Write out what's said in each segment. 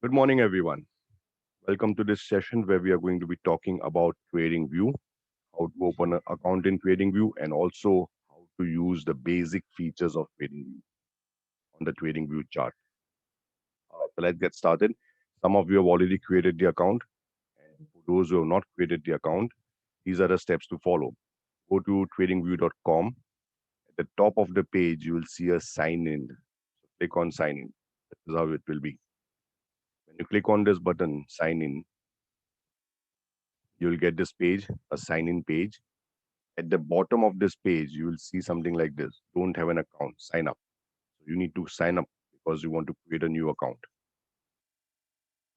Good morning, everyone. Welcome to this session where we are going to be talking about TradingView, how to open an account in TradingView, and also how to use the basic features of TradingView on the TradingView chart. So let's get started. Some of you have already created the account, and for those who have not created the account, these are the steps to follow. Go to tradingview.com. At the top of the page, you will see a sign in. So click on sign in. This is how it will be. When you click on this button, sign in, you will get this page, a sign in page. At the bottom of this page, you will see something like this. Don't have an account, sign up. So you need to sign up because you want to create a new account.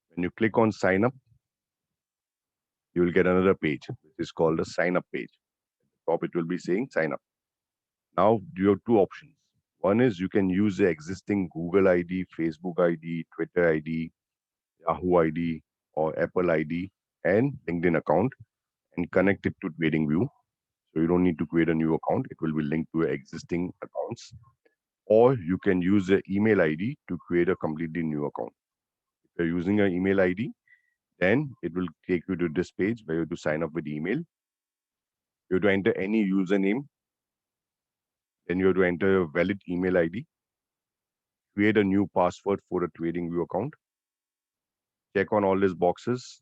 When you click on sign up, you will get another page, which is called a sign up page. At the top, it will be saying sign up. Now you have two options. One is you can use the existing Google ID, Facebook ID, Twitter ID, Yahoo ID, or Apple ID and LinkedIn account and connect it to TradingView. So you don't need to create a new account. It will be linked to your existing accounts. Or you can use the email ID to create a completely new account. If you're using an email ID, then it will take you to this page where you have to sign up with email. You have to enter any username, then you have to enter a valid email ID, create a new password for a TradingView account, check on all these boxes.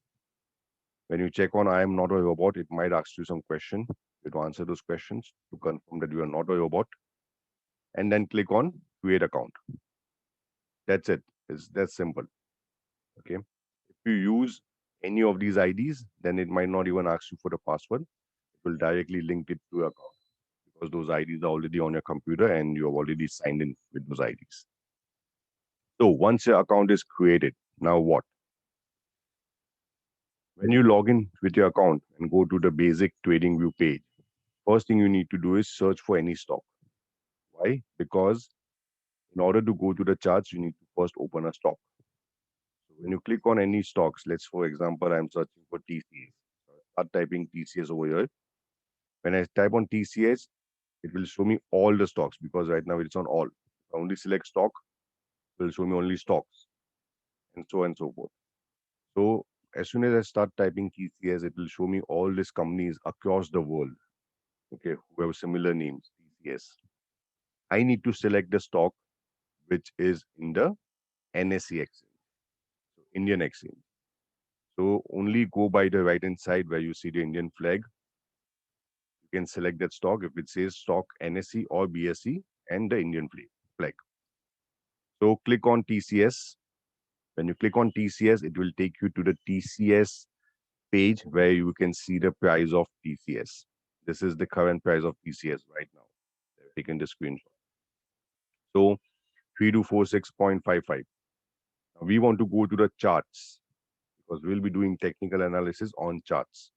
When you check on I am not a robot, it might ask you some question. You have to answer those questions to confirm that you are not a robot, and then click on create account. That's it. It's that simple. Okay. If you use any of these IDs, then it might not even ask you for the password. It will directly link it to your account because those IDs are already on your computer and you have already signed in with those IDs. So once your account is created, now what? When you log in with your account and go to the basic TradingView page, first thing you need to do is search for any stock. Why? Because in order to go to the charts, you need to first open a stock. So when you click on any stocks, let's for example, I'm searching for TCS. So I start typing TCS over here. When I type on TCS, it will show me all the stocks because right now it's on all. If I only select stock, it will show me only stocks and so on and so forth. So as soon as I start typing TCS, it will show me all these companies across the world, okay, who have similar names, TCS. I need to select the stock which is in the NSE exchange, so Indian exchange. So only go by the right hand side where you see the Indian flag. You can select that stock if it says stock NSE or BSE and the Indian flag. So click on TCS. When you click on TCS, it will take you to the TCS page where you can see the price of TCS. This is the current price of TCS right now. I've taken the screenshot. So 3246.55. Now we want to go to the charts because we'll be doing technical analysis on charts.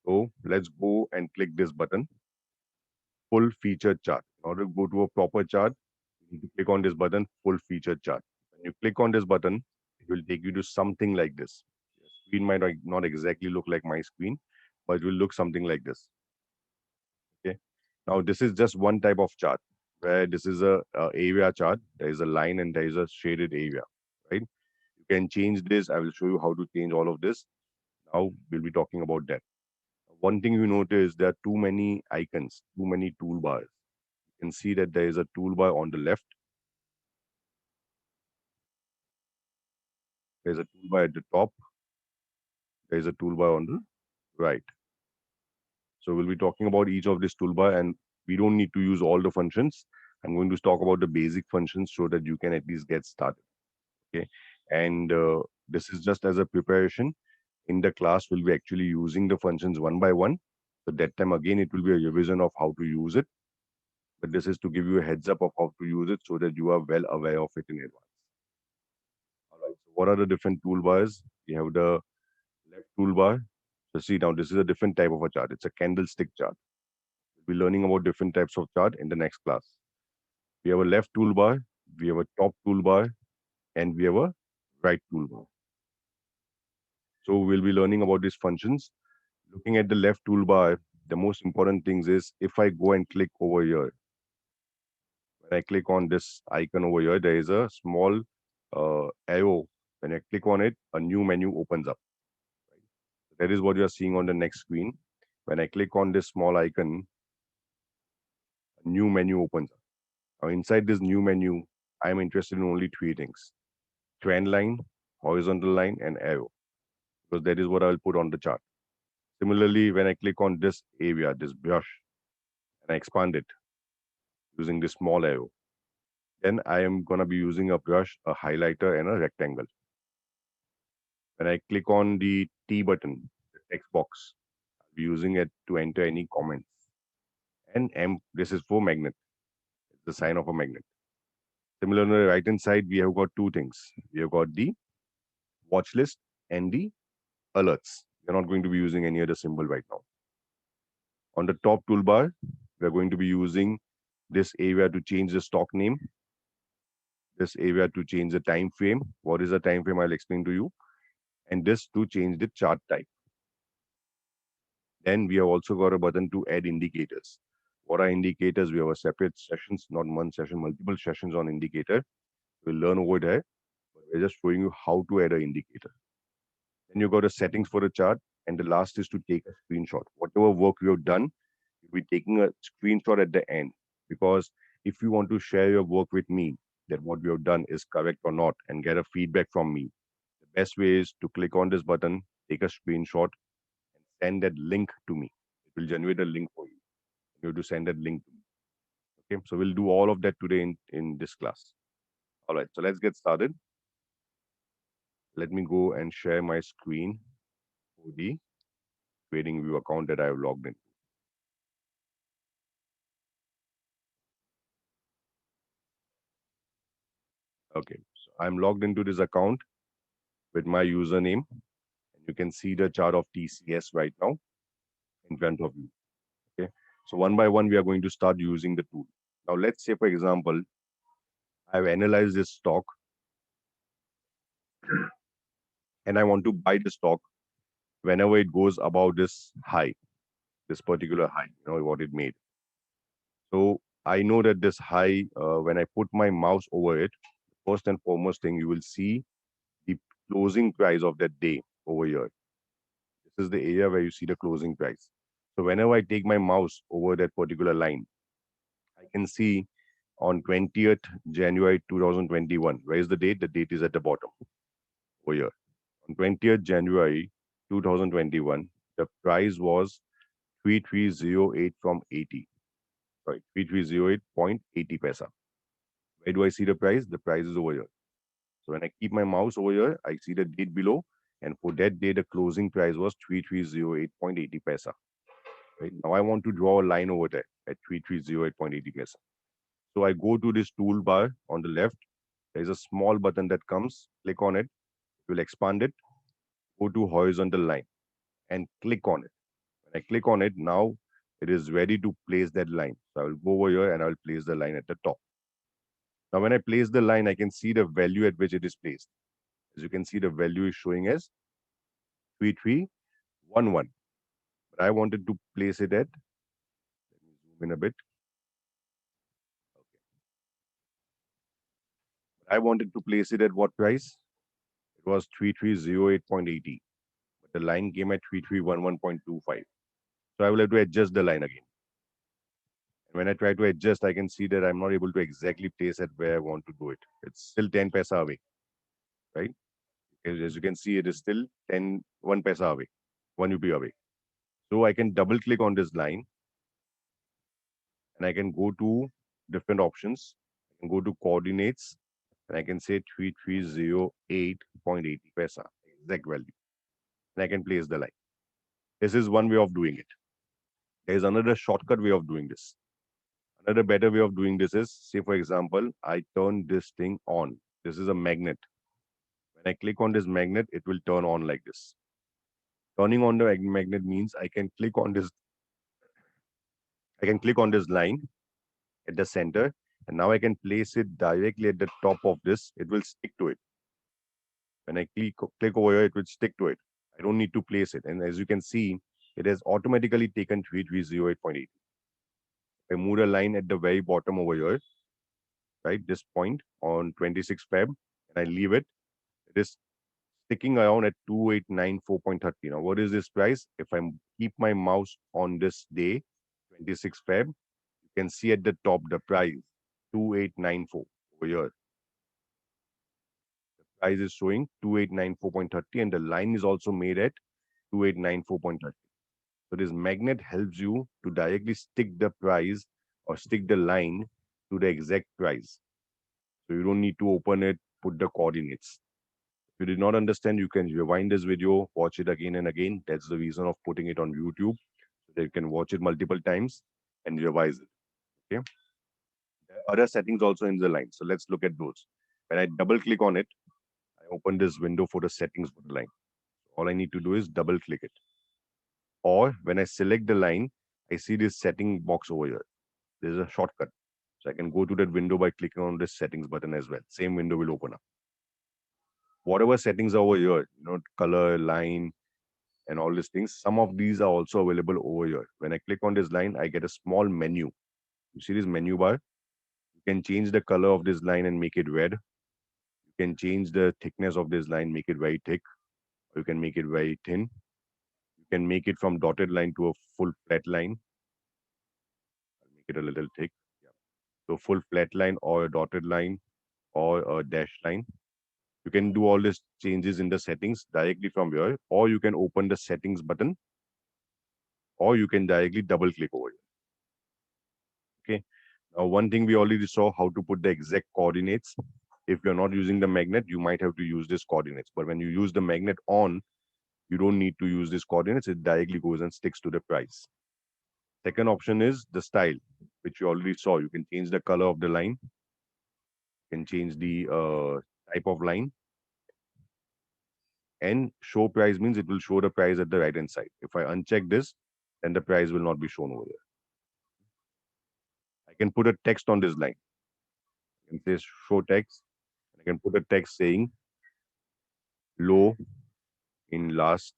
So let's go and click this button, full featured chart. In order to go to a proper chart, you need to click on this button, full featured chart. When you click on this button, it will take you to something like this. Your screen might not exactly look like my screen, but it will look something like this. Okay. Now this is just one type of chart where this is a area chart. There is a line and there is a shaded area, right? You can change this. I will show you how to change all of this. Now we'll be talking about that. One thing you notice there are too many icons, too many toolbars. You can see that there is a toolbar on the left. There's a toolbar at the top. There is a toolbar on the right. So we'll be talking about each of this toolbar, and we don't need to use all the functions. I'm going to talk about the basic functions so that you can at least get started. Okay, and this is just as a preparation. In the class, we'll be actually using the functions one by one. So that time again, it will be a revision of how to use it. But this is to give you a heads up of how to use it so that you are well aware of it in advance. All right. So what are the different toolbars? We have the left toolbar. So see now, this is a different type of a chart. It's a candlestick chart. We'll be learning about different types of chart in the next class. We have a left toolbar, we have a top toolbar, and we have a right toolbar. So we'll be learning about these functions. Looking at the left toolbar, the most important things is if I go and click over here, when I click on this icon over here, there is a small arrow When I click on it, a new menu opens up. That is what you are seeing on the next screen. When I click on this small icon, a new menu opens up. Now, inside this new menu, I am interested in only three things: trend line, horizontal line, and arrow, because that is what I will put on the chart. Similarly, when I click on this area, this brush, and I expand it using this small arrow, then I am going to be using a brush, a highlighter, and a rectangle. When I click on the T button, the text box, I'll be using it to enter any comments. And M, this is for magnet. It's the sign of a magnet. Similarly, on the right hand side, we have got two things. We have got the watch list and the alerts. We're not going to be using any other symbol right now. On the top toolbar, we're going to be using this area to change the stock name, this area to change the time frame. What is the time frame? I'll explain to you. And this to change the chart type. Then we have also got a button to add indicators. What are indicators? We have a separate sessions, not one session, multiple sessions on indicator. We'll learn over there. But we're just showing you how to add an indicator. Then you got a settings for the chart. And the last is to take a screenshot. Whatever work you have done, you'll be taking a screenshot at the end. Because if you want to share your work with me, that what we have done is correct or not, and get a feedback from me, the best way is to click on this button, take a screenshot, and send that link to me. It will generate a link for you. You have to send that link to me. Okay, so we'll do all of that today in this class. All right, so let's get started. Let me go and share my screen for the TradingView account that I have logged in. Okay, so I'm logged into this account with my username. And you can see the chart of TCS right now in front of you. Okay, so one by one, we are going to start using the tool. Now, let's say, for example, I've analyzed this stock and I want to buy the stock whenever it goes above this high, this particular high, what it made. So I know that this high, when I put my mouse over it, first and foremost thing, you will see the closing price of that day over here. This is the area where you see the closing price. So whenever I take my mouse over that particular line, I can see on 20th January 2021. Where is the date? The date is at the bottom over here. On 20th January 2021, the price was 3308 from 80. Sorry, 3308.80 paisa. Where do I see the price? The price is over here. So when I keep my mouse over here, I see the date below. And for that day, the closing price was 3308.80 paisa. Right? Now I want to draw a line over there at 3308.80 paisa. So I go to this toolbar on the left. There's a small button that comes. Click on it. It will expand it. Go to horizontal line and click on it. When I click on it, now it is ready to place that line. So I will go over here and I will place the line at the top. Now, when I place the line, I can see the value at which it is placed. As you can see, the value is showing as 3311. But I wanted to place it at, let me zoom in a bit. I wanted to place it at what price? It was 3308.80. But the line came at 3311.25. So I will have to adjust the line again. And when I try to adjust, I can see that I'm not able to exactly place it where I want to do it. It's still 10 paisa away, right? As you can see, it is still 1 paisa away, 1 rupee away. So I can double click on this line and I can go to different options. I can go to coordinates and I can say 3308.80 paisa, exact value. And I can place the line. This is one way of doing it. There is another shortcut way of doing this. Another better way of doing this is, say for example, I turn this thing on. This is a magnet. When I click on this magnet, it will turn on like this. Turning on the magnet means I can click on this line at the center, and now I can place it directly at the top of this. It will stick to it. When I click over here, it will stick to it. I don't need to place it. And as you can see, it has automatically taken 3308.80. I move a line at the very bottom over here, right? This point on 26 Feb, and I leave it. It is sticking around at 2894.30. Now, what is this price? If I keep my mouse on this day, 26 Feb, you can see at the top the price 2894 over here. The price is showing 2894.30 and the line is also made at 2894.30. So this magnet helps you to directly stick the price or stick the line to the exact price. So you don't need to open it, put the coordinates. If you did not understand, you can rewind this video, watch it again and again. That's the reason of putting it on YouTube, so that you can watch it multiple times and revise it. Okay. There are other settings also in the line. So let's look at those. When I double click on it, I open this window for the settings for the line. All I need to do is double click it. Or when I select the line, I see this setting box over here. There's a shortcut. So I can go to that window by clicking on this settings button as well. Same window will open up. Whatever settings are over here, color, line, and all these things, some of these are also available over here. When I click on this line, I get a small menu. You see this menu bar? You can change the color of this line and make it red. You can change the thickness of this line, make it very thick, or you can make it very thin. You can make it from dotted line to a full flat line. I'll make it a little thick. Yeah. So full flat line or a dotted line or a dash line. You can do all these changes in the settings directly from here, or you can open the settings button, or you can directly double click over here. Okay. Now, one thing we already saw how to put the exact coordinates. If you're not using the magnet, you might have to use these coordinates. But when you use the magnet on, you don't need to use these coordinates. It directly goes and sticks to the price. Second option is the style, which you already saw. You can change the color of the line. You can change the type of line. And show price means it will show the price at the right hand side. If I uncheck this, then the price will not be shown over there. I can put a text on this line. I can say show text. I can put a text saying low in last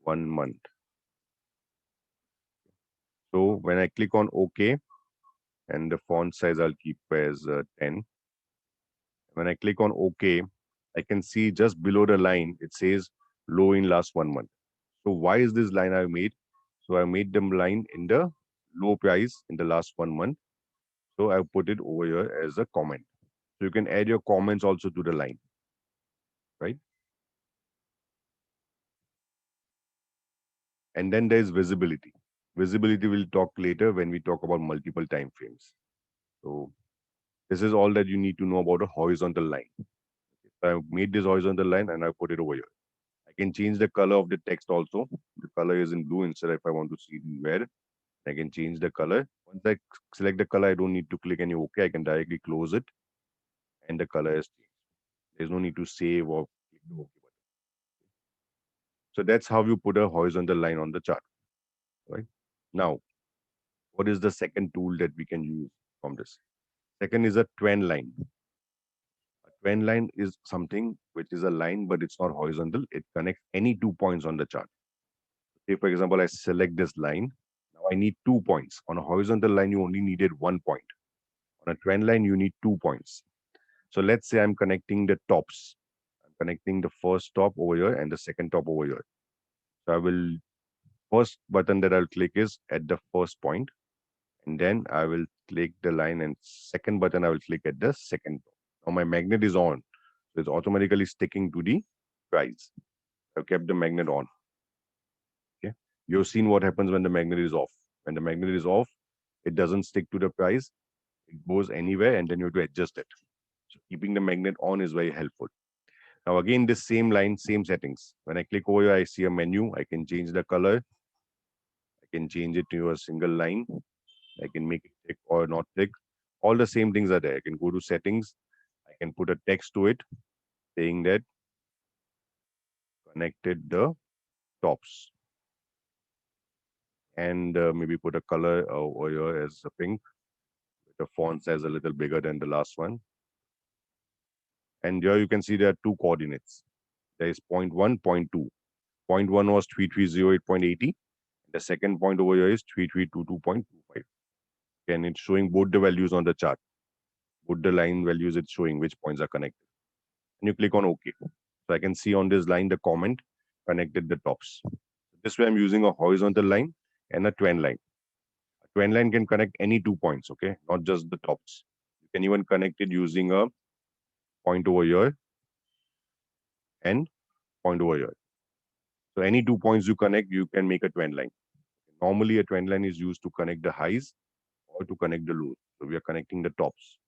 1 month. So when I click on OK, and the font size I'll keep as 10. When I click on OK, I can see just below the line, it says low in last 1 month. So why is this line I made? So I made them line in the low price in the last 1 month. So I put it over here as a comment. So you can add your comments also to the line, right? And then there's visibility. Visibility we'll talk later when we talk about multiple time frames. So this is all that you need to know about a horizontal line. So I made this horizontal line and I put it over here. I can change the color of the text also. The color is in blue instead. If I want to see it in red, I can change the color. Once I select the color, I don't need to click any OK. I can directly close it and the color is changed. There's no need to save or click the OK button. So that's how you put a horizontal line on the chart, right? Now, what is the second tool that we can use from this? Second is a trend line. A trend line is something which is a line, but it's not horizontal. It connects any 2 points on the chart. Say, for example, I select this line. Now I need 2 points. On a horizontal line, you only needed 1 point. On a trend line, you need 2 points. So let's say I'm connecting the tops. I'm connecting the first top over here and the second top over here. So I will, first button that I'll click is at the first point, and then I will click the line, and second button I will click at the second top. Now my magnet is on. So it's automatically sticking to the price. I've kept the magnet on. Okay. You've seen what happens when the magnet is off. When the magnet is off, it doesn't stick to the price. It goes anywhere and then you have to adjust it. So keeping the magnet on is very helpful. Now again, this same line, same settings. When I click over here, I see a menu. I can change the color. I can change it to a single line. I can make it thick or not thick. All the same things are there. I can go to settings. I can put a text to it saying that connected the tops. And maybe put a color over here as a pink. The font size a little bigger than the last one. And here you can see there are 2 coordinates. There is 0.1, 0.2. 0.1 was 3308.80. The second point over here is 3322.25. And it's showing both the values on the chart. Both the line values it's showing which points are connected. And you click on OK. So I can see on this line the comment connected the tops. This way I'm using a horizontal line and a trend line. A trend line can connect any 2 points, okay, not just the tops. You can even connect it using a point over here and point over here. So any 2 points you connect, you can make a trend line. Normally, a trend line is used to connect the highs or to connect the lows. So we are connecting the tops.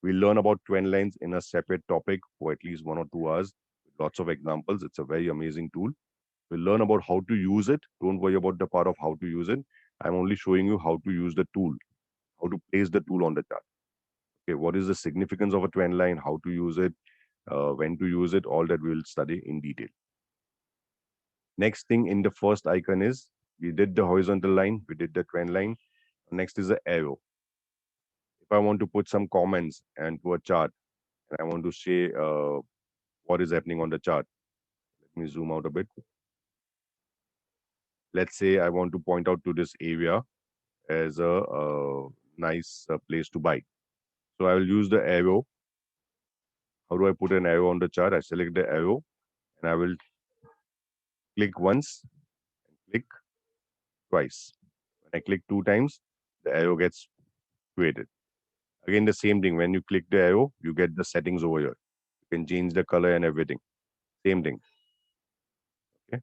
We'll learn about trend lines in a separate topic for at least 1 or 2 hours with lots of examples. It's a very amazing tool. We'll learn about how to use it. Don't worry about the part of how to use it. I'm only showing you how to use the tool, how to place the tool on the chart. Okay, what is the significance of a trend line, how to use it, when to use it, all that we will study in detail. Next thing in the first icon is we did the horizontal line, we did the trend line. Next is the arrow. If I want to put some comments and to a chart, and I want to say what is happening on the chart, let me zoom out a bit. Let's say I want to point out to this area as a nice place to buy. So I will use the arrow. How do I put an arrow on the chart? I select the arrow and I will click once and click twice. When I click 2 times, the arrow gets created. Again, the same thing. When you click the arrow, you get the settings over here. You can change the color and everything. Same thing. Okay.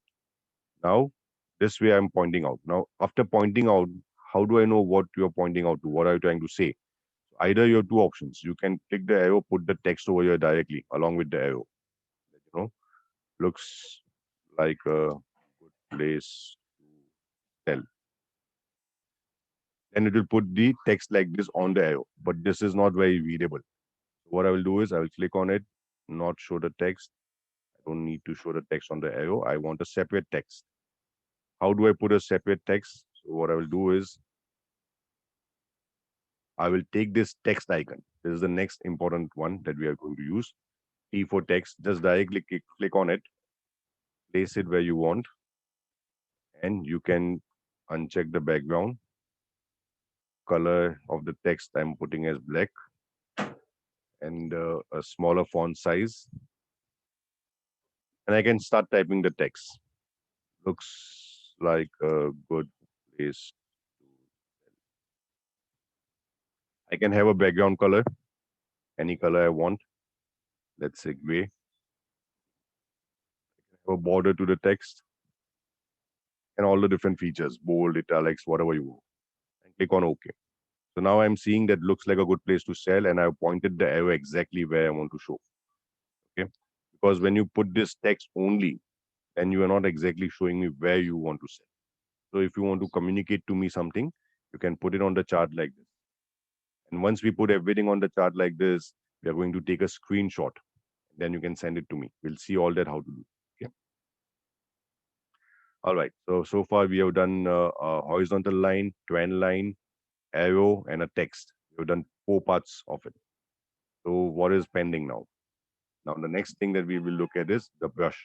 Now, this way I'm pointing out. Now, after pointing out, how do I know what you're pointing out to? What are you trying to say? Either you have 2 options. You can click the arrow, put the text over here directly along with the arrow. You know, looks like a good place to sell. Then it will put the text like this on the arrow, but this is not very readable. So what I will do is I will click on it, not show the text. I don't need to show the text on the arrow. I want a separate text. How do I put a separate text? So what I will do is I will take this text icon. This is the next important one that we are going to use. T for text. Just directly click on it, place it where you want, and you can uncheck the background. Color of the text I'm putting as black and a smaller font size. And I can start typing the text. Looks like a good place. I can have a background color, any color I want. Let's say gray. Have a border to the text and all the different features, bold, italics, whatever you want. And click on OK. So now I'm seeing that looks like a good place to sell, and I've pointed the arrow exactly where I want to show. Okay. Because when you put this text only, then you are not exactly showing me where you want to sell. So if you want to communicate to me something, you can put it on the chart like this. And once we put everything on the chart like this, we are going to take a screenshot. Then you can send it to me. We'll see all that how to do. Okay. All right. So far we have done a horizontal line, trend line, arrow, and a text. We've done 4 parts of it. So what is pending now? Now the next thing that we will look at is the brush.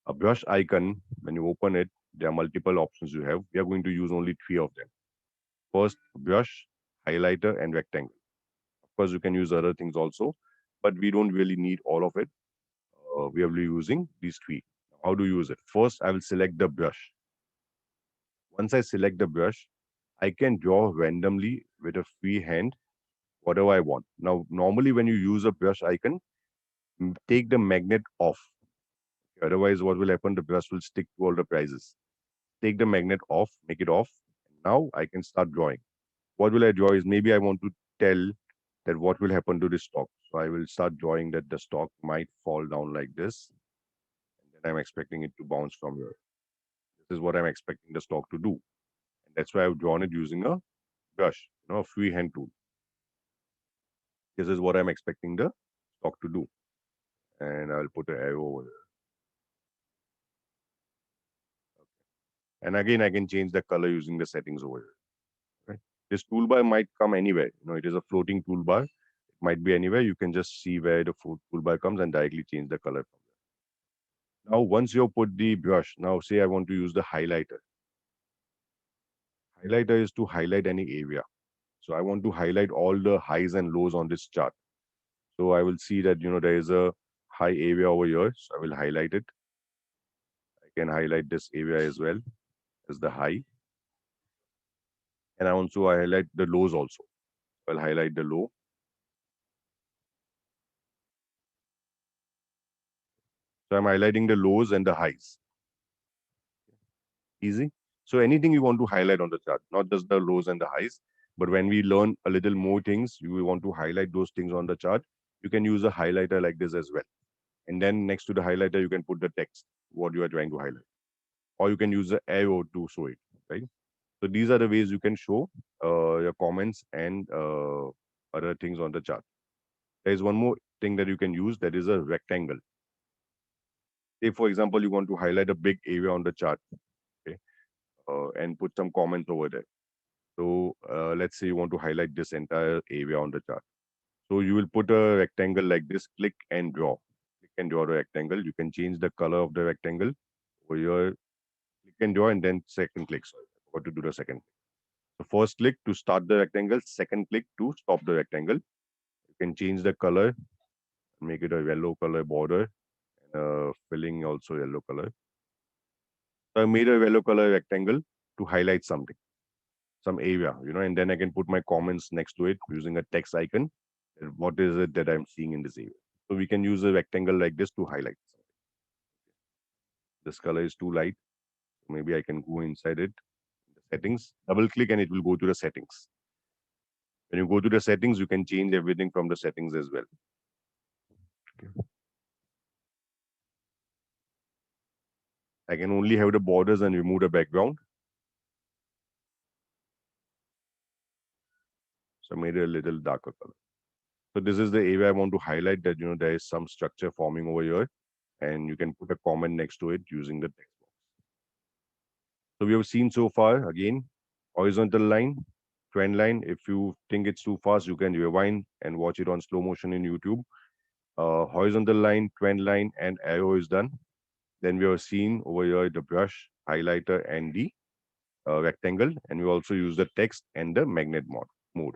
A brush icon, when you open it, there are multiple options you have. We are going to use only 3 of them. First, brush, highlighter, and rectangle. Of course, you can use other things also, but we don't really need all of it. We are using these 3. How to use it? First, I will select the brush. Once I select the brush, I can draw randomly with a free hand whatever I want. Now, normally when you use a brush icon, take the magnet off. Otherwise, what will happen? The brush will stick to all the prizes. Take the magnet off, make it off. Now I can start drawing. What will I draw is maybe I want to tell that what will happen to the stock. So I will start drawing that the stock might fall down like this. And then I'm expecting it to bounce from here. This is what I'm expecting the stock to do. And that's why I've drawn it using a brush, a freehand tool. This is what I'm expecting the stock to do. And I'll put an arrow over there. And again, I can change the color using the settings over here. Right? This toolbar might come anywhere. It is a floating toolbar. It might be anywhere. You can just see where the toolbar comes and directly change the color from there. Now, once you put the brush, now say I want to use the highlighter. Highlighter is to highlight any area. So I want to highlight all the highs and lows on this chart. So I will see that, there is a high area over here. So I will highlight it. I can highlight this area as well as the high. And I also highlight the lows also. I'll highlight the low. So I'm highlighting the lows and the highs. Easy. So anything you want to highlight on the chart, not just the lows and the highs, but when we learn a little more things, you will want to highlight those things on the chart. You can use a highlighter like this as well. And then next to the highlighter, you can put the text, what you are trying to highlight. Or you can use the arrow to show it, right? So these are the ways you can show your comments and other things on the chart. There is one more thing that you can use, that is a rectangle. Say, for example, you want to highlight a big area on the chart, okay, and put some comments over there. So let's say you want to highlight this entire area on the chart. So you will put a rectangle like this, click and draw. Click and draw the rectangle. You can change the color of the rectangle over here. Click and draw and then second click. Sorry, I forgot to do the second. So first click to start the rectangle, second click to stop the rectangle. You can change the color, make it a yellow color border, and filling also yellow color. So I made a yellow color rectangle to highlight something, some area, and then I can put my comments next to it using a text icon. And what is it that I'm seeing in this area? So we can use a rectangle like this to highlight something. This color is too light. Maybe I can go inside it, the settings, double click, and it will go to the settings. When you go to the settings, you can change everything from the settings as well. Okay. I can only have the borders and remove the background. So I made it a little darker color. So this is the area I want to highlight, that there is some structure forming over here, and you can put a comment next to it using the text box. So we have seen so far, again, horizontal line, trend line. If you think it's too fast, you can rewind and watch it on slow motion in YouTube. Horizontal line, trend line, and arrow is done. Then we have seen over here the brush, highlighter, and the rectangle. And we also use the text and the magnet mode.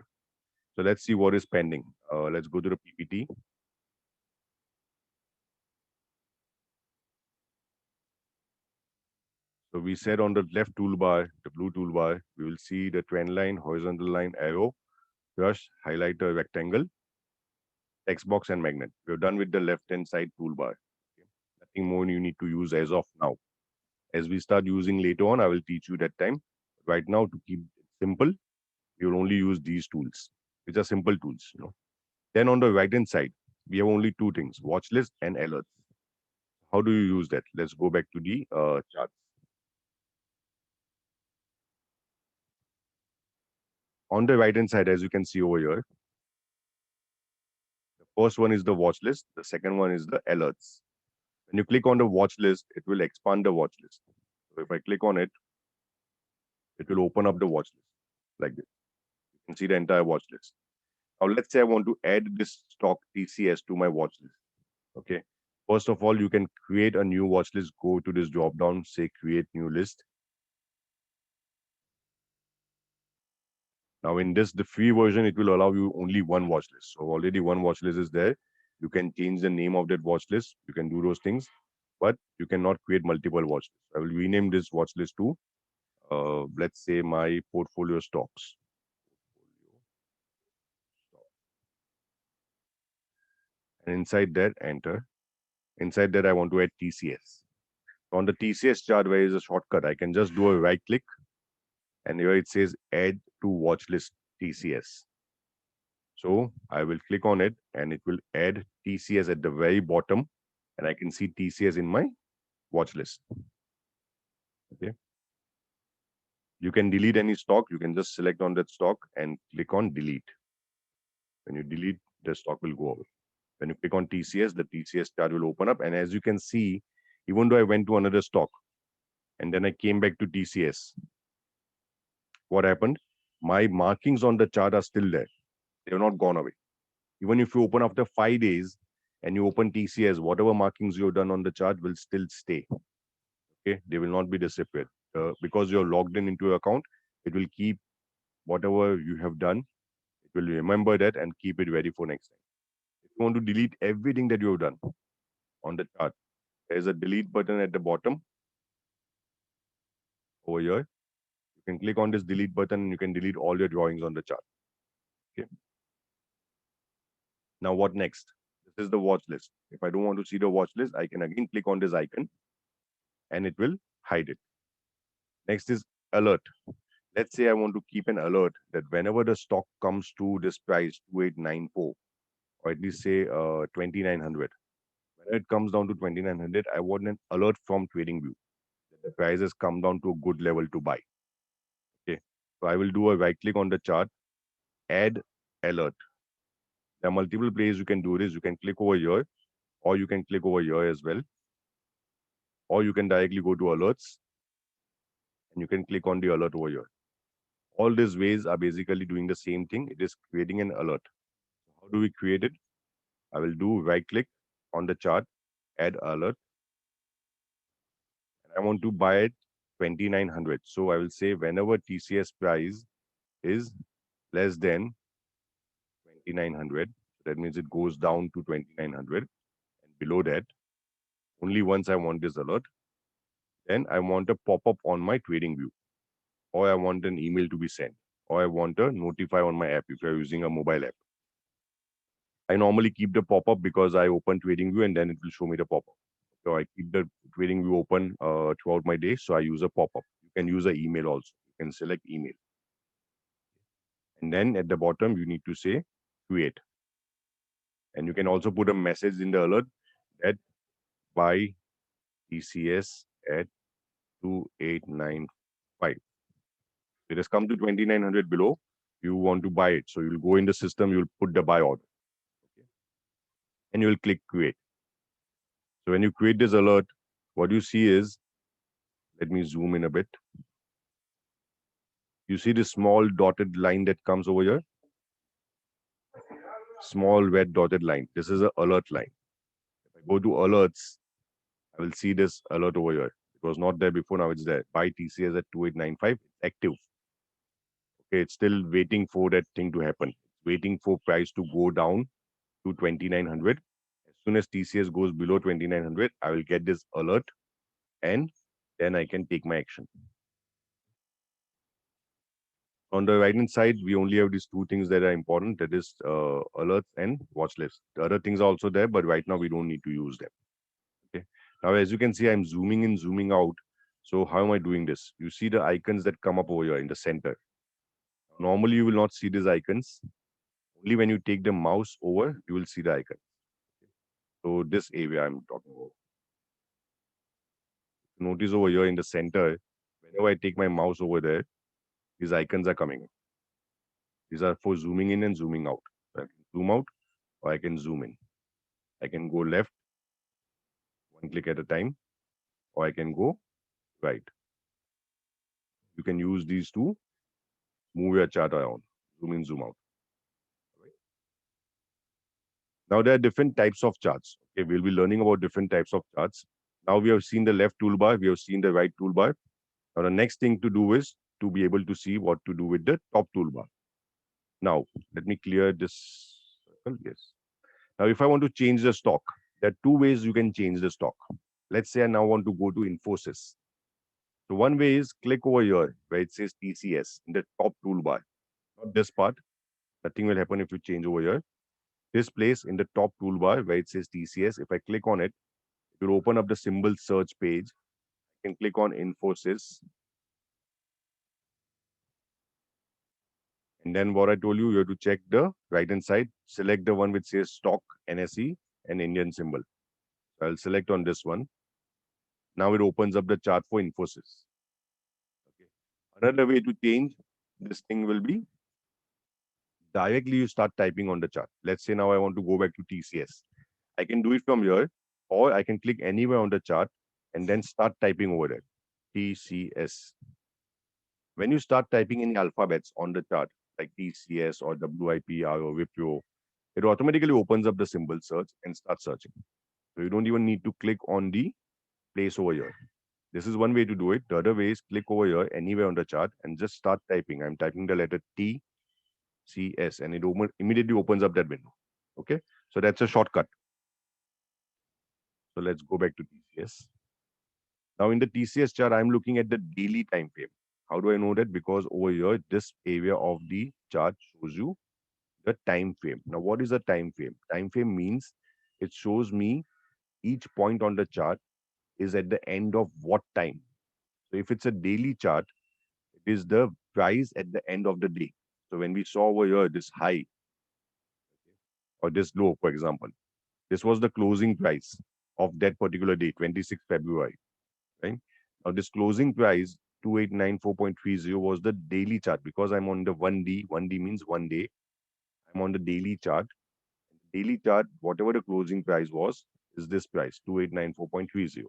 So let's see what is pending. Let's go to the PPT. So we said on the left toolbar, the blue toolbar, we will see the trend line, horizontal line, arrow, brush, highlighter, rectangle, text box, and magnet. We're done with the left-hand side toolbar. Okay. Nothing more you need to use as of now. As we start using later on, I will teach you that time. Right now, to keep it simple, we will only use these tools, which are simple tools. Then on the right-hand side, we have only two things: watch list and alerts. How do you use that? Let's go back to the chart. On the right-hand side, as you can see over here, the first one is the watch list. The second one is the alerts. When you click on the watch list, it will expand the watch list. So if I click on it, it will open up the watch list like this. You can see the entire watch list. Now, let's say I want to add this stock TCS to my watch list. Okay. First of all, you can create a new watch list. Go to this drop down, say create new list. Now, in this, the free version, it will allow you only one watch list. So already one watch list is there. You can change the name of that watch list. You can do those things, but you cannot create multiple watch lists. I will rename this watch list to, let's say, my portfolio stocks. And inside that, enter. Inside that, I want to add TCS. On the TCS chart, where is a shortcut, I can just do a right click, and here it says add to watch list TCS. So I will click on it, and it will add TCS at the very bottom, and I can see TCS in my watch list. Okay. You can delete any stock. You can just select on that stock and click on delete. When you delete, the stock will go away. When you click on TCS, the TCS chart will open up. And as you can see, even though I went to another stock and then I came back to TCS, what happened? My markings on the chart are still there. They have not gone away. Even if you open after 5 days and you open TCS, whatever markings you've done on the chart will still stay. Okay, they will not be disappeared. Because you're logged in into your account, it will keep whatever you have done. It will remember that and keep it ready for next time. If you want to delete everything that you have done, on the chart, there is a delete button at the bottom over here. You can click on this delete button and you can delete all your drawings on the chart. Okay. Now what next? This is the watch list. If I don't want to see the watch list, I can again click on this icon and it will hide it. Next is alert. Let's say I want to keep an alert that whenever the stock comes to this price 2894, or at least say 2900, when it comes down to 2900, I want an alert from TradingView that the price has come down to a good level to buy. Okay, so I will do a right click on the chart, add alert. There are multiple ways you can do this. You can click over here, or you can click over here as well, or you can directly go to alerts and you can click on the alert over here. All these ways are basically doing the same thing. It is creating an alert. How do we create it? I will do right click on the chart, add alert, and I want to buy it 2900. So I will say whenever TCS price is less than 2900, that means it goes down to 2900 and below that, only once I want this alert, then I want a pop-up on my TradingView, or I want an email to be sent, or I want a notify on my app if you're using a mobile app. I normally keep the pop-up because I open TradingView and then it will show me the pop-up. So I keep the TradingView open throughout my day. So I use a pop-up. You can use an email also. You can select email. And then at the bottom, you need to say create. And you can also put a message in the alert that buy TCS at 2895. It has come to 2900 below. You want to buy it. So you'll go in the system, you'll put the buy order. Okay. And you'll click create. So when you create this alert, what you see is, let me zoom in a bit. You see this small dotted line that comes over here? Small red dotted line. This is an alert line. If I go to alerts, I will see this alert over here. It was not there before, now it's there. Buy TCS at 2895, active. Okay, it's still waiting for that thing to happen. Waiting for price to go down to 2900. As soon as TCS goes below 2900, I will get this alert and then I can take my action. On the right hand side, we only have these two things that are important. That is alerts and watch list. The other things are also there, but right now we don't need to use them. Okay. Now, as you can see, I'm zooming in, zooming out. So how am I doing this? You see the icons that come up over here in the center. Normally, you will not see these icons. Only when you take the mouse over, you will see the icon. So this area I'm talking about. Notice over here in the center, whenever I take my mouse over there, these icons are coming up. These are for zooming in and zooming out. So I can zoom out or I can zoom in. I can go left, one click at a time, or I can go right. You can use these to move your chart around, zoom in, zoom out. Right. Now there are different types of charts. Okay, we'll be learning about different types of charts. Now we have seen the left toolbar, we have seen the right toolbar. Now the next thing to do is to be able to see what to do with the top toolbar. Now, let me clear this circle. Yes. Now, if I want to change the stock, there are two ways you can change the stock. Let's say I now want to go to Infosys. So one way is click over here where it says TCS in the top toolbar. Not this part. Nothing will happen if you change over here. This place in the top toolbar where it says TCS, if I click on it, it will open up the symbol search page. I can click on Infosys. And then what I told you, you have to check the right-hand side. Select the one which says stock, NSE, and Indian symbol. So I'll select on this one. Now it opens up the chart for Infosys. Okay. Another way to change this thing will be directly you start typing on the chart. Let's say now I want to go back to TCS. I can do it from here, or I can click anywhere on the chart and then start typing over there. TCS. When you start typing any alphabets on the chart, like TCS or WIPR or Wipro, it automatically opens up the symbol search and starts searching. So you don't even need to click on the place over here. This is one way to do it. The other way is click over here anywhere on the chart and just start typing. I'm typing the letter T, C, S, and it immediately opens up that window. Okay, so that's a shortcut. So let's go back to TCS. Now in the TCS chart, I'm looking at the daily time frame. How do I know that? Because over here, this area of the chart shows you the time frame. Now, what is a time frame? Time frame means it shows me each point on the chart is at the end of what time. So if it's a daily chart, it is the price at the end of the day. So when we saw over here this high or this low, for example, this was the closing price of that particular day, 26th February, right? Now this closing price, 2894.30 was the daily chart because I'm on the 1D. 1D means 1 day. I'm on the daily chart. Daily chart, whatever the closing price was, is this price, 2894.30.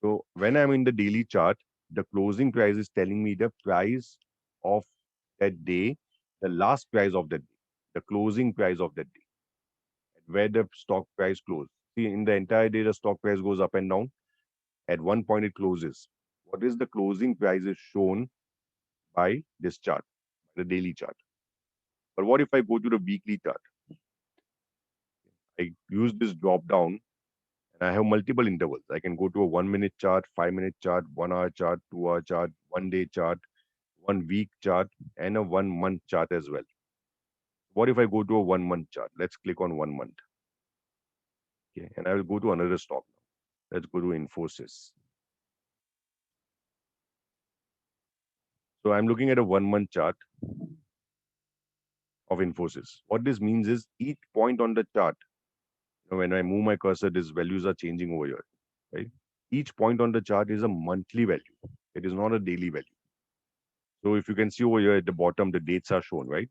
So when I'm in the daily chart, the closing price is telling me the price of that day, the last price of that day, the closing price of that day, where the stock price closed. See, in the entire day, the stock price goes up and down. At one point, it closes. What is the closing price is shown by this chart, the daily chart. But what if I go to the weekly chart? I use this drop down and I have multiple intervals. I can go to a 1 minute chart, 5 minute chart, 1 hour chart, 2 hour chart, 1 day chart, 1 week chart, and a 1 month chart as well. What if I go to a 1 month chart? Let's click on 1 month. Okay, and I will go to another stock now. Let's go to Infosys. So I'm looking at a 1 month chart of Infosys. What this means is each point on the chart, when I move my cursor, these values are changing over here, right? Each point on the chart is a monthly value. It is not a daily value. So if you can see over here at the bottom, the dates are shown, right?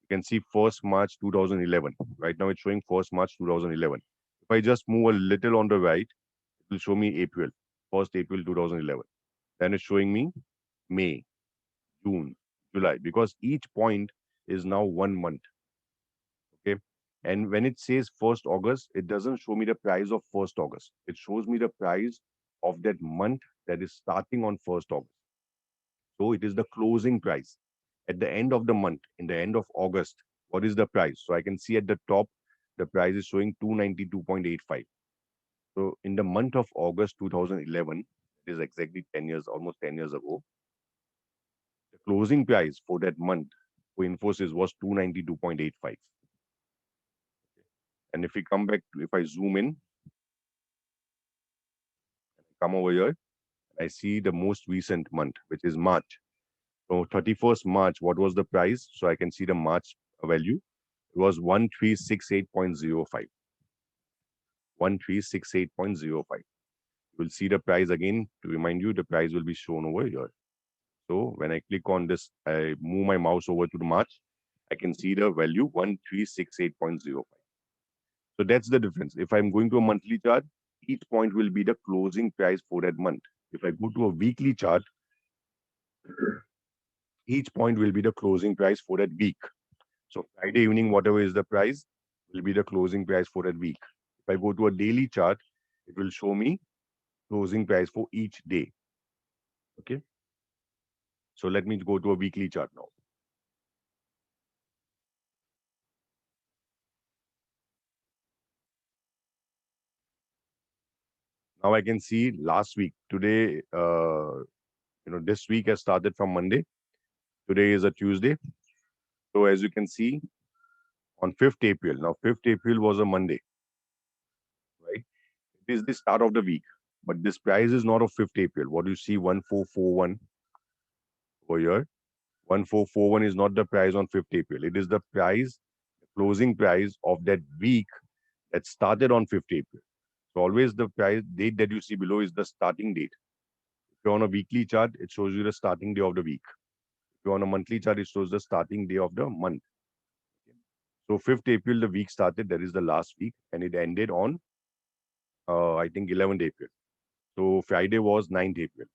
You can see 1st March 2011. Right now it's showing 1st March 2011. If I just move a little on the right, it will show me April, 1st April 2011. Then it's showing me May, June, July, because each point is now 1 month. Okay. And when it says 1st August, it doesn't show me the price of 1st August. It shows me the price of that month that is starting on 1st August. So it is the closing price. At the end of the month, in the end of August, what is the price? So I can see at the top, the price is showing 292.85. So in the month of August 2011, it is exactly 10 years, almost 10 years ago, the closing price for that month for Infosys was 292.85. And if we come back, if I zoom in, come over here, I see the most recent month, which is March. So 31st March, what was the price? So I can see the March value. It was 1368.05. 1368.05. You will see the price again. To remind you, the price will be shown over here. So when I click on this, I move my mouse over to the March, I can see the value 1368.05. So that's the difference. If I'm going to a monthly chart, each point will be the closing price for that month. If I go to a weekly chart, each point will be the closing price for that week. So Friday evening, whatever is the price, will be the closing price for that week. If I go to a daily chart, it will show me closing price for each day. Okay. So let me go to a weekly chart now. Now I can see last week. Today, this week has started from Monday. Today is a Tuesday. So as you can see, on 5th April, now 5th April was a Monday, right? It is the start of the week, but this price is not of 5th April. What you see, 1441 over here, 1441 is not the price on 5th April. It is the price, the closing price of that week that started on 5th April. So always the price date that you see below is the starting date. If you're on a weekly chart, it shows you the starting day of the week. If you're on a monthly chart, it shows the starting day of the month. So 5th April, the week started, that is the last week, and it ended on, I think, 11th April. So Friday was 9th April.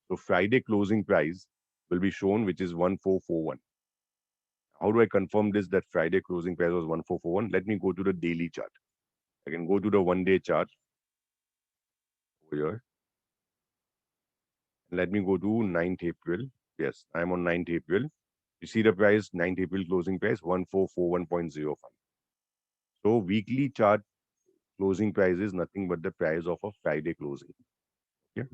So Friday closing price will be shown, which is 1441. How do I confirm this, that Friday closing price was 1441? Let me go to the daily chart. I can go to the 1 day chart over here. Let me go to 9th April. Yes, I'm on 9th April. You see the price, 9th April closing price, 1441.05. So weekly chart closing price is nothing but the price of a Friday closing. Okay.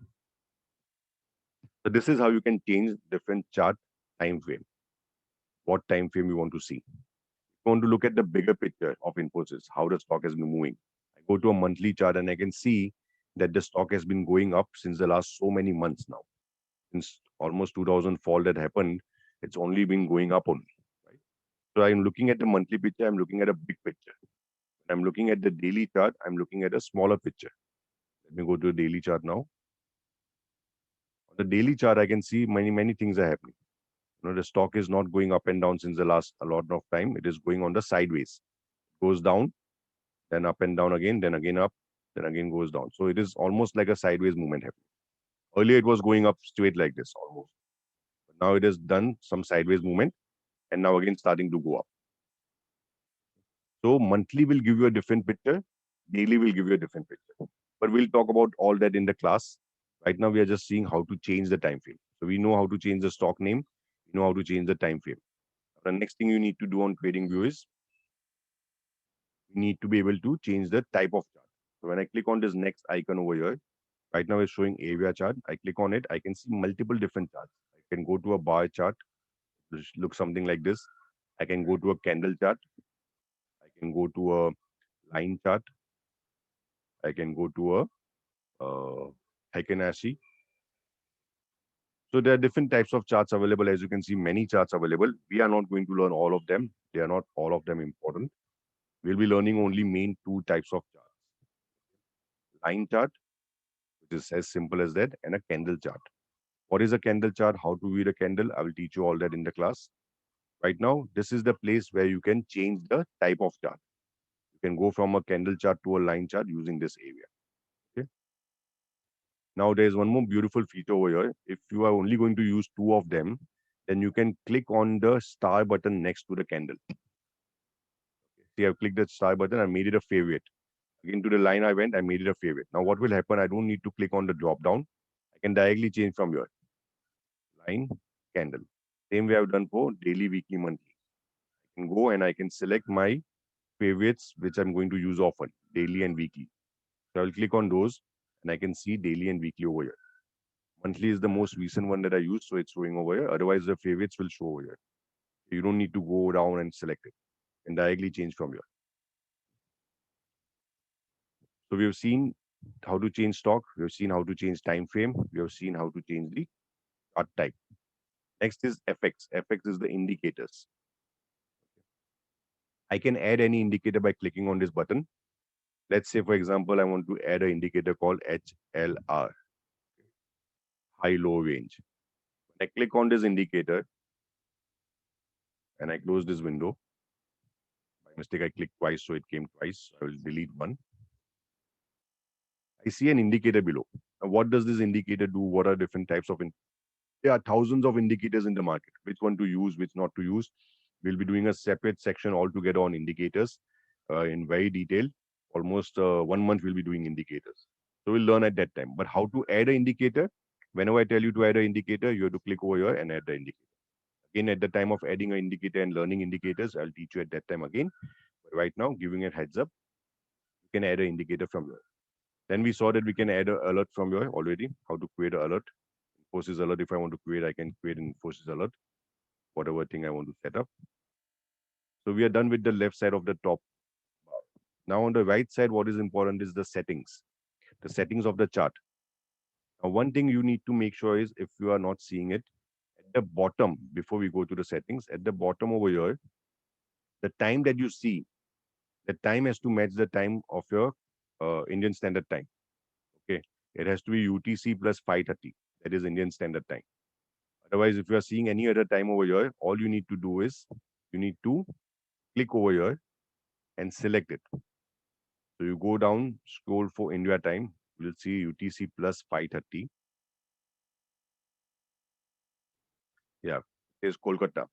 So this is how you can change different chart time frame. What time frame you want to see. You want to look at the bigger picture of Infosys, how the stock has been moving. I go to a monthly chart and I can see that the stock has been going up since the last so many months now. Since almost 2000 fall that happened, it's only been going up only. Right? So I'm looking at the monthly picture, I'm looking at a big picture. When I'm looking at the daily chart, I'm looking at a smaller picture. Let me go to the daily chart now. On the daily chart, I can see many things are happening. The stock is not going up and down since the last a lot of time. It is going on the sideways. Goes down, then up and down again, then again up, then again goes down. So it is almost like a sideways movement happening. Earlier it was going up straight like this almost. But now it has done some sideways movement and now again starting to go up. So monthly will give you a different picture, daily will give you a different picture. But we'll talk about all that in the class. Right now we are just seeing how to change the time frame. So we know how to change the stock name, we know how to change the time frame. The next thing you need to do on TradingView is you need to be able to change the type of chart. So when I click on this next icon over here, right now it's showing area chart. I click on it, I can see multiple different charts. I can go to a bar chart, which looks something like this. I can go to a candle chart. I can go to a line chart. I can go to a Heiken-Ashi. So there are different types of charts available. As you can see, many charts available. We are not going to learn all of them. They are not all of them important. We'll be learning only main two types of charts. Line chart, which is as simple as that, and a candle chart. What is a candle chart? How to read a candle? I will teach you all that in the class. Right now, this is the place where you can change the type of chart. You can go from a candle chart to a line chart using this area. Okay. Now there's one more beautiful feature over here. If you are only going to use two of them, then you can click on the star button next to the candle. See, I've clicked the star button, I made it a favorite. Again, to the line I went, I made it a favorite. Now what will happen? I don't need to click on the drop down. I can directly change from here. Line, candle. Same way I've done for daily, weekly, monthly. I can go and I can select my favorites, which I'm going to use often, daily and weekly. So I'll click on those and I can see daily and weekly over here. Monthly is the most recent one that I use, so it's showing over here. Otherwise, the favorites will show over here. You don't need to go down and select it and directly change from here. So we have seen how to change stock. We have seen how to change time frame. We have seen how to change the chart type. Next is FX. FX is the indicators. I can add any indicator by clicking on this button. Let's say, for example, I want to add an indicator called HLR, high-low range. When I click on this indicator and I close this window, by mistake I clicked twice, so it came twice. I will delete one. I see an indicator below. Now, what does this indicator do? What are different types of? There are thousands of indicators in the market. Which one to use, which not to use. We'll be doing a separate section altogether on indicators in very detail. Almost 1 month we'll be doing indicators. So we'll learn at that time. But how to add an indicator? Whenever I tell you to add an indicator, you have to click over here and add the indicator. Again, at the time of adding an indicator and learning indicators, I'll teach you at that time again. But right now, giving a heads up, you can add an indicator from here. Then we saw that we can add an alert from here already, how to create an alert. Infosys alert, if I want to create, I can create an Infosys alert, whatever thing I want to set up. So we are done with the left side of the top bar. Now on the right side, what is important is the settings of the chart. Now, one thing you need to make sure is if you are not seeing it, at the bottom, before we go to the settings, at the bottom over here, the time that you see, the time has to match the time of your Indian Standard Time. Okay, it has to be UTC plus 5:30. That is Indian Standard Time. Otherwise, if you are seeing any other time over here, all you need to do is you need to click over here and select it. So you go down, scroll for India time. You'll see UTC plus 5:30. Yeah, it is Kolkata.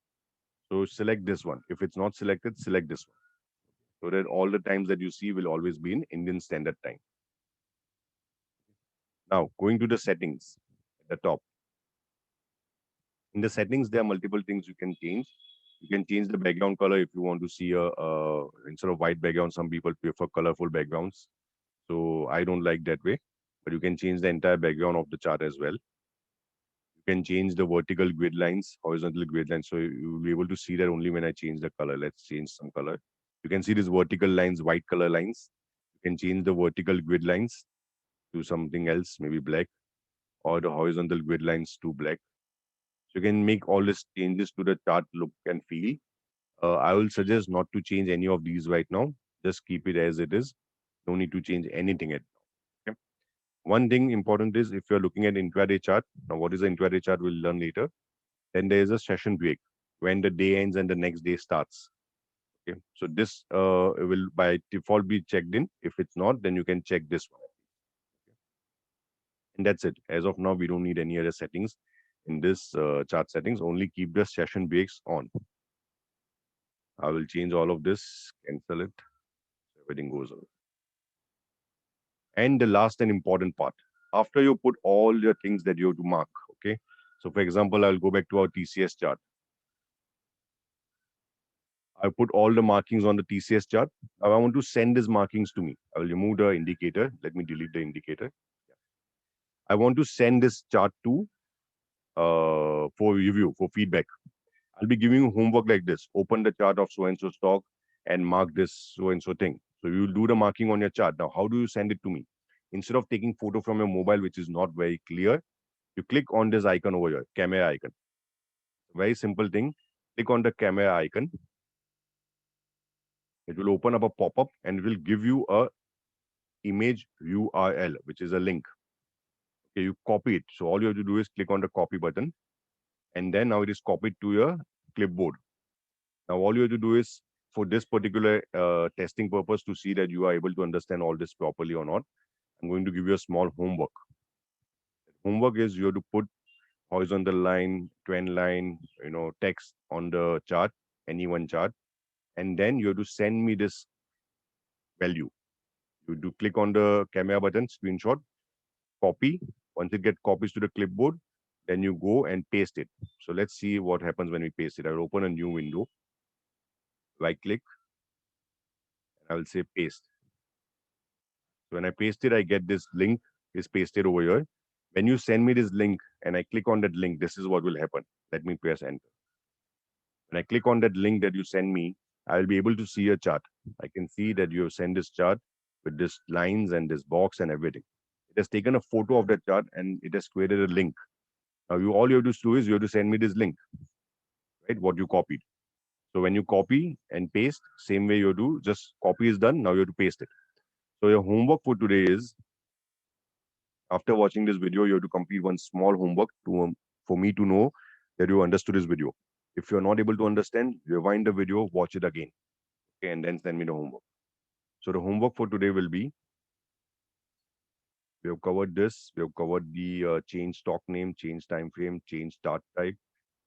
So select this one. If it's not selected, select this one. So that all the times that you see will always be in Indian Standard Time. Now, going to the settings at the top. In the settings, there are multiple things you can change. You can change the background color if you want to see instead of white background, some people prefer colorful backgrounds. So I don't like that way, but you can change the entire background of the chart as well. You can change the vertical grid lines, horizontal grid lines. So you'll be able to see that only when I change the color. Let's change some color. You can see these vertical lines, white color lines. You can change the vertical grid lines to something else, maybe black, or the horizontal grid lines to black. So you can make all these changes to the chart look and feel. I will suggest not to change any of these right now. Just keep it as it is. No need to change anything at now. Okay? One thing important is if you're looking at intraday chart, now what is the intraday chart we'll learn later. Then there is a session break when the day ends and the next day starts. Okay, so this will by default be checked in. If it's not, then you can check this one. And that's it. As of now, we don't need any other settings in this chart settings. Only keep the session breaks on. I will change all of this, cancel it, so everything goes on. And the last and important part, after you put all your things that you have to mark, okay? So for example, I'll go back to our TCS chart. I put all the markings on the TCS chart. Now I want to send these markings to me. I will remove the indicator. Let me delete the indicator. I want to send this chart to for review, for feedback. I'll be giving you homework like this. Open the chart of so-and-so stock and mark this so-and-so thing. So you'll do the marking on your chart. Now, how do you send it to me? Instead of taking photo from your mobile, which is not very clear, you click on this icon over here, camera icon. Very simple thing. Click on the camera icon. It will open up a pop-up and it will give you a image URL, which is a link. Okay, you copy it. So all you have to do is click on the copy button, and then now it is copied to your clipboard. Now all you have to do is for this particular testing purpose to see that you are able to understand all this properly or not, I'm going to give you a small homework. Homework is you have to put horizontal line, trend line, text on the chart, any one chart, and then you have to send me this value. You do click on the camera button, screenshot, copy. Once it gets copies to the clipboard, then you go and paste it. So let's see what happens when we paste it. I'll open a new window, right click, and I will say paste. So when I paste it, I get this link is pasted over here. When you send me this link and I click on that link, this is what will happen. Let me press enter. When I click on that link that you send me, I'll be able to see a chart. I can see that you have sent this chart with this lines and this box and everything. It has taken a photo of that chart and it has created a link. Now all you have to do is you have to send me this link, right? What you copied. So when you copy and paste, same way you do, just copy is done. Now you have to paste it. So your homework for today is, after watching this video, you have to complete one small homework for me to know that you understood this video. If you're not able to understand, rewind the video, watch it again, okay, and then send me the homework. So the homework for today will be, we have covered this. We have covered the change stock name, change time frame, change start type,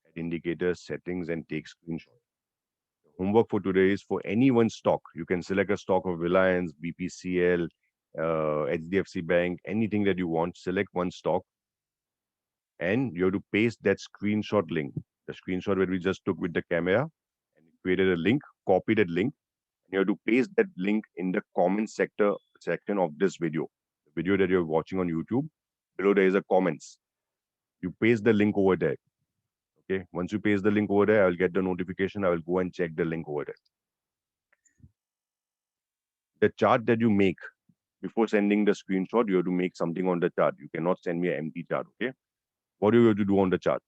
add indicators, settings, and take screenshot. The homework for today is for any one stock. You can select a stock of Reliance, BPCL, HDFC Bank, anything that you want. Select one stock, and you have to paste that screenshot link. The screenshot that we just took with the camera, and created a link, copy that link, and you have to paste that link in the comment section of this video. The video that you're watching on YouTube, below there is a comments. You paste the link over there. Okay. Once you paste the link over there, I will get the notification. I will go and check the link over there. The chart that you make before sending the screenshot, you have to make something on the chart. You cannot send me an empty chart. Okay. What do you have to do on the chart?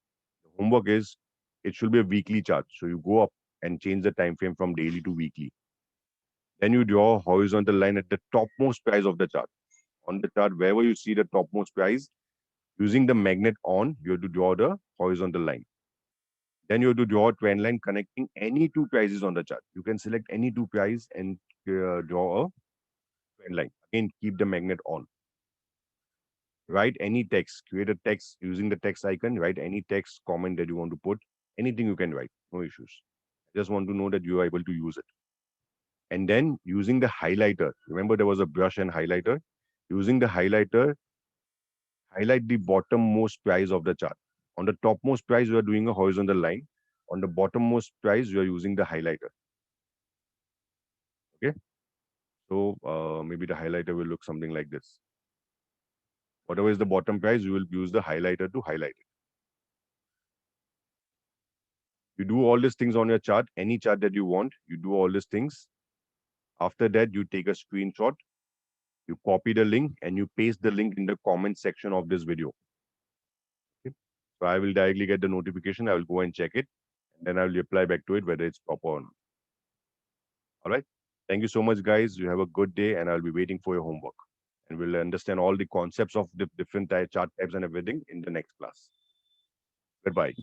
The homework is, it should be a weekly chart. So you go up and change the time frame from daily to weekly. Then you draw a horizontal line at the topmost price of the chart. On the chart, wherever you see the topmost price, using the magnet on, you have to draw the horizontal line. Then you have to draw a trend line connecting any two prices on the chart. You can select any two prices and draw a trend line. Again, keep the magnet on. Write any text, create a text using the text icon, write any text, comment that you want to put, anything you can write, no issues. I just want to know that you are able to use it. And then using the highlighter, remember there was a brush and highlighter. Using the highlighter, highlight the bottommost price of the chart. On the topmost price, you are doing a horizontal line. on the bottommost price, you are using the highlighter. Okay. So maybe the highlighter will look something like this. Whatever is the bottom price, you will use the highlighter to highlight it. You do all these things on your chart, any chart that you want, you do all these things. After that, you take a screenshot, you copy the link, and you paste the link in the comment section of this video. Okay? So I will directly get the notification. I will go and check it, and then I will reply back to it whether it's proper or not. All right. Thank you so much, guys. You have a good day, and I'll be waiting for your homework. And we'll understand all the concepts of the different chart types and everything in the next class. Goodbye.